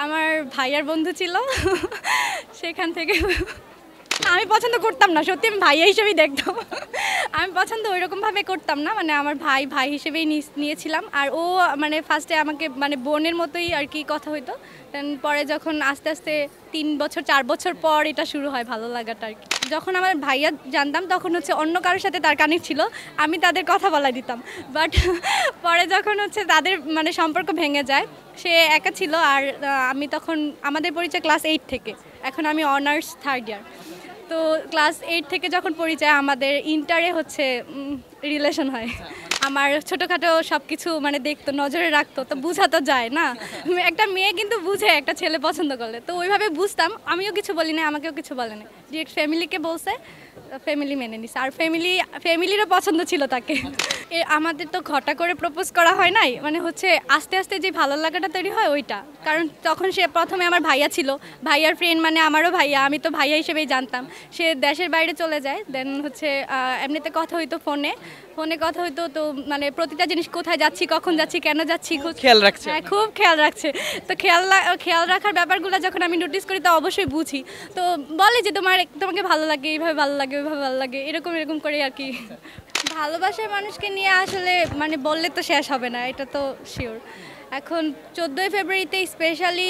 আমার ভাইয়ার বন্ধু ছিল সেখান থেকে আমি পছন্দ করতাম না, সত্যি আমি ভাইয়া হিসেবেই দেখতাম। আমি পছন্দ ওইরকমভাবে করতাম না, মানে আমার ভাই ভাই হিসেবেই নিয়েছিলাম। আর ও মানে ফার্স্টে আমাকে মানে বোনের মতোই আর কি কথা হইতো। দেন পরে যখন আস্তে আস্তে 3 বছর 4 বছর পর এটা শুরু হয় ভালো লাগাটা আর কি। যখন আমার ভাইয়া জানতাম তখন হচ্ছে অন্য কারোর সাথে তার কানেক্ট ছিল, আমি তাদের কথা বলা দিতাম। বাট পরে যখন হচ্ছে তাদের মানে সম্পর্ক ভেঙে যায়, সে একা ছিল। আর আমি তখন আমাদের পরিচয় ক্লাস 8 থেকে, এখন আমি অনার্স 3rd ইয়ার। তো ক্লাস 8 থেকে যখন পরিচয়, আমাদের ইন্টারে হচ্ছে রিলেশন হয়। আমার ছোটোখাটো সব কিছু মানে দেখতো, নজরে রাখতো, তো বোঝা তো যায় না, একটা মেয়ে কিন্তু বুঝে একটা ছেলে পছন্দ করলে। তো ওইভাবে বুঝতাম, আমিও কিছু বলি না, আমাকেও কিছু বলে না, ডিরেক্ট ফ্যামিলিকে বলছে, ফ্যামিলি মেনে নিছে। আর ফ্যামিলিরও পছন্দ ছিল তাকে। আমাদের তো ঘটা করে প্রপোজ করা হয় নাই, মানে হচ্ছে আস্তে আস্তে যে ভালো লাগাটা তৈরি হয় ওইটা। কারণ তখন সে প্রথমে আমার ভাইয়া ছিল, ভাইয়ার ফ্রেন্ড মানে আমারও ভাইয়া, আমি তো ভাইয়া হিসেবেই জানতাম। সে দেশের বাইরে চলে যায়, দেন হচ্ছে এমনিতে কথা হইতো ফোনে কথা হইতো। তো মানে প্রতিটা জিনিস, কোথায় যাচ্ছি, কখন যাচ্ছি, কেন যাচ্ছি, খেয়াল রাখছে। হ্যাঁ খুব খেয়াল রাখছে। তো খেয়াল রাখার ব্যাপারগুলো যখন আমি নোটিস করি তো অবশ্যই বুঝি। তো বলে যে তোমাকে ভালো লাগে, এইভাবে ভালো লাগে, ওইভাবে ভালো লাগে, এরকম করে আর কি। ভালোবাসার মানুষকে নিয়ে আসলে মানে বললে তো শেষ হবে না, এটা তো শিওর। এখন 14ই ফেব্রুয়ারিতে স্পেশালি